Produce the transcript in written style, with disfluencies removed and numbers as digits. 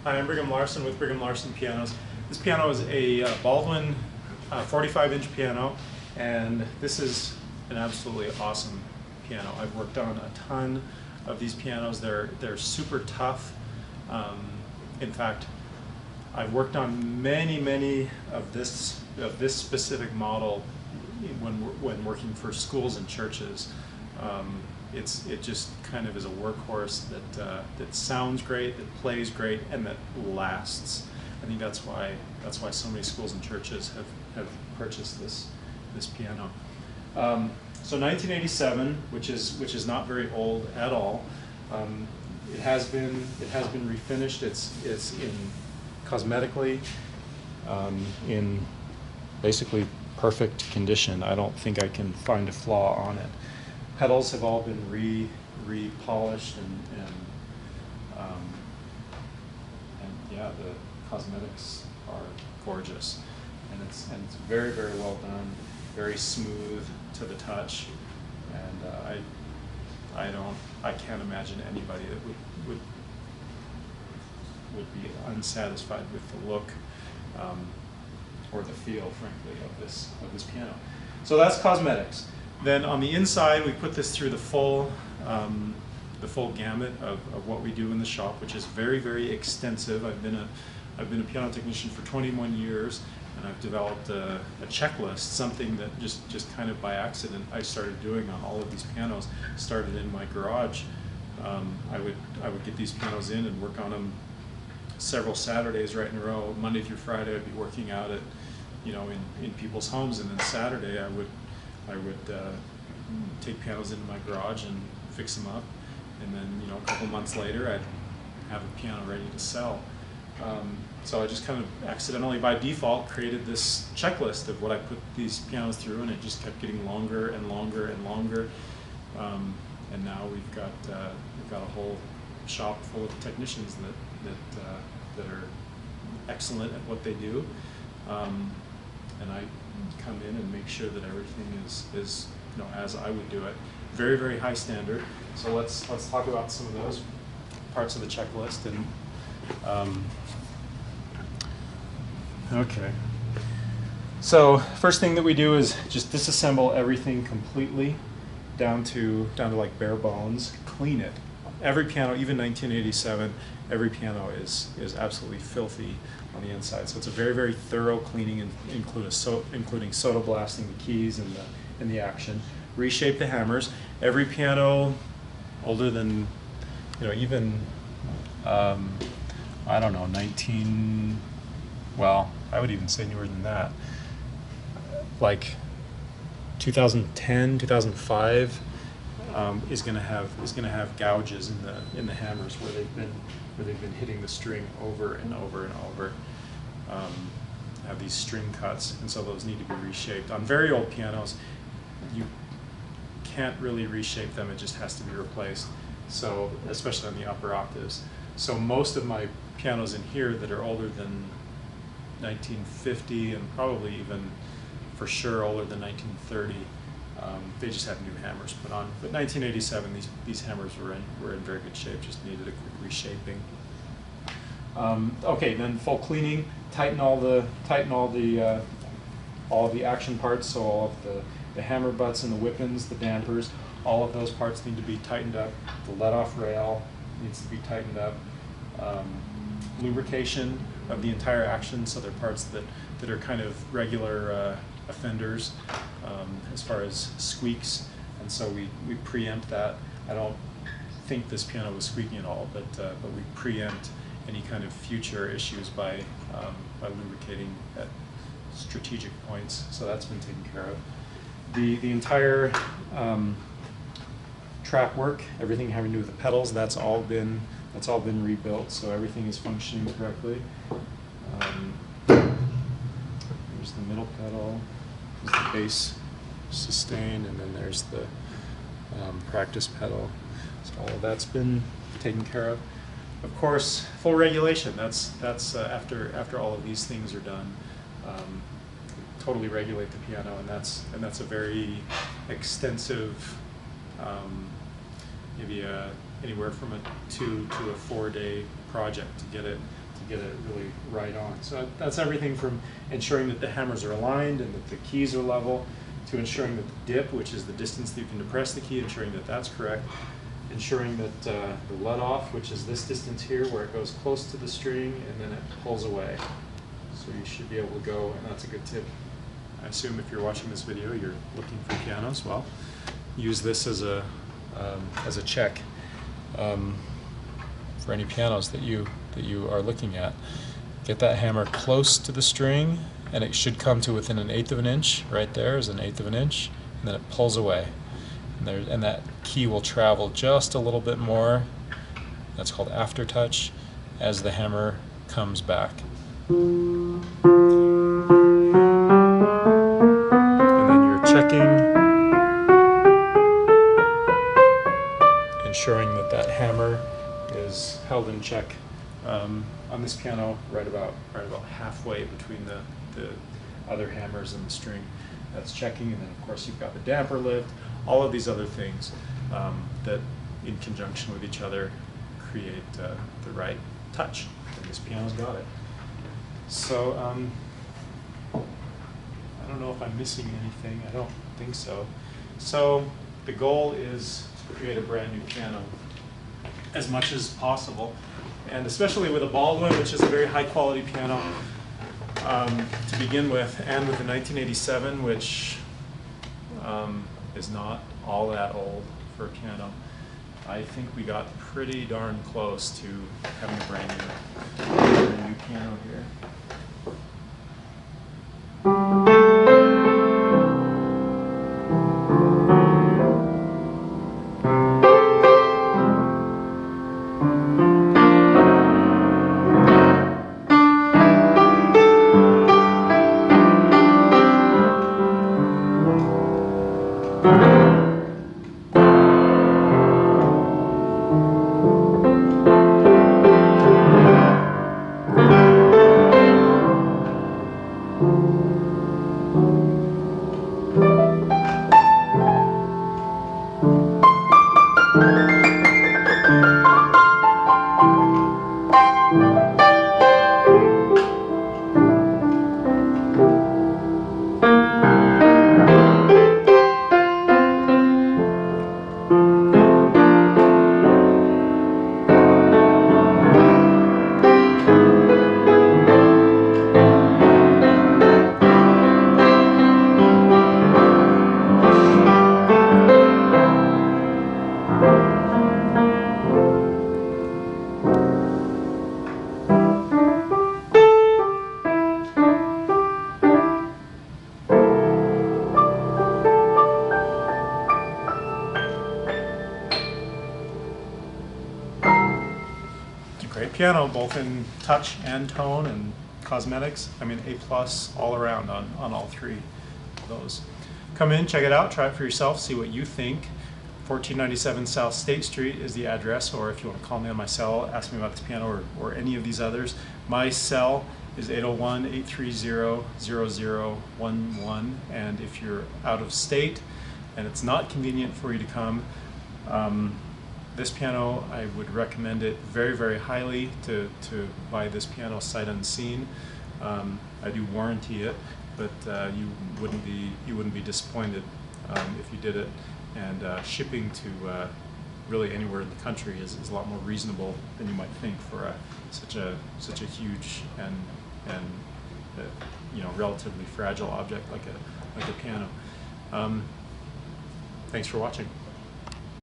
Hi, I'm Brigham Larson with Brigham Larson Pianos. This piano is a Baldwin 45-inch piano, and this is an absolutely awesome piano. I've worked on a ton of these pianos. They're super tough. In fact, I've worked on many of this specific model when working for schools and churches. It just kind of is a workhorse that sounds great, that plays great, and that lasts. I think that's why so many schools and churches have purchased this piano. So 1987, which is not very old at all. It has been refinished. It's in cosmetically in basically perfect condition. I don't think I can find a flaw on it. Pedals have all been re-polished and yeah, the cosmetics are gorgeous, and it's very well done, very smooth to the touch, and I can't imagine anybody that would be unsatisfied with the look or the feel, frankly, of this piano. So that's cosmetics. Then on the inside, we put this through the full gamut of what we do in the shop, which is very extensive. I've been a piano technician for 21 years, and I've developed a checklist, something that just kind of by accident I started doing on all of these pianos. Started in my garage. I would get these pianos in and work on them several Saturdays right in a row. Monday through Friday, I'd be working out at in people's homes, and then Saturday I would take pianos into my garage and fix them up, and then a couple months later I'd have a piano ready to sell. So I just kind of accidentally by default created this checklist of what I put these pianos through, and it just kept getting longer and longer and longer. And now we've got a whole shop full of technicians that are excellent at what they do. And I come in and make sure that everything is as I would do it. Very high standard. So let's talk about some of those parts of the checklist. And okay. So first thing that we do is just disassemble everything completely down to like bare bones. Clean it. Every piano, even 1987, every piano is absolutely filthy on the inside. So it's a very thorough cleaning, including soda blasting the keys and the action. Reshape the hammers. Every piano older than even I don't know, 19. Well, I would even say newer than that. Like 2010, 2005. Is going to have gouges in the hammers where they've been hitting the string over and over. Have these string cuts, and so those need to be reshaped. On very old pianos, you can't really reshape them; it just has to be replaced. So, especially on the upper octaves. So most of my pianos in here that are older than 1950, and probably even for sure older than 1930. They just had new hammers put on. But 1987, these hammers were in very good shape. Just needed a quick reshaping. Okay, then full cleaning. Tighten all the action parts. So all of the hammer butts and the whippings, the dampers, all of those parts need to be tightened up. The let-off rail needs to be tightened up. Lubrication of the entire action. So they're parts that are kind of regular offenders as far as squeaks, and so we preempt that. I don't think this piano was squeaking at all, but we preempt any kind of future issues by lubricating at strategic points. So that's been taken care of. The entire trap work, everything having to do with the pedals, that's all been rebuilt. So everything is functioning correctly. There's the middle pedal. There's the bass sustain, and then there's the practice pedal. So all of that's been taken care of. Of course, full regulation. That's after all of these things are done. Totally regulate the piano, and that's a very extensive, maybe anywhere from a 2 to a 4 day project to get it get it really right on. So that's everything from ensuring that the hammers are aligned and that the keys are level, to ensuring that the dip, which is the distance that you can depress the key, ensuring that that's correct, ensuring that the let off, which is this distance here where it goes close to the string and then it pulls away. So you should be able to go, and that's a good tip. I assume if you're watching this video, you're looking for pianos. Well, use this as a check for any pianos that you are looking at. Get that hammer close to the string, and it should come to within 1/8 of an inch. Right there is 1/8 of an inch, and then it pulls away. And that key will travel just a little bit more. That's called aftertouch, as the hammer comes back. And then you're checking, ensuring that that hammer is held in check on this piano right about halfway between the other hammers and the string. That's checking, and then of course you've got the damper lift, all of these other things that in conjunction with each other create the right touch, and this piano's got it. So I don't know if I'm missing anything. I don't think so. So the goal is to create a brand new piano as much as possible, and especially with a Baldwin, which is a very high quality piano to begin with, and with the 1987, which is not all that old for a piano. I think we got pretty darn close to having a brand new piano here. Great piano, both in touch and tone and cosmetics. I mean, A+ all around on all three of those. Come in, check it out, try it for yourself, see what you think. 1497 South State Street is the address, or if you want to call me on my cell, ask me about this piano or any of these others. My cell is 801-830-0011, and if you're out of state and it's not convenient for you to come, this piano, I would recommend it very, very highly to buy this piano sight unseen. I do warranty it, but you wouldn't be disappointed if you did it. And shipping to really anywhere in the country is a lot more reasonable than you might think for such a huge and you know, relatively fragile object like a piano. Thanks for watching.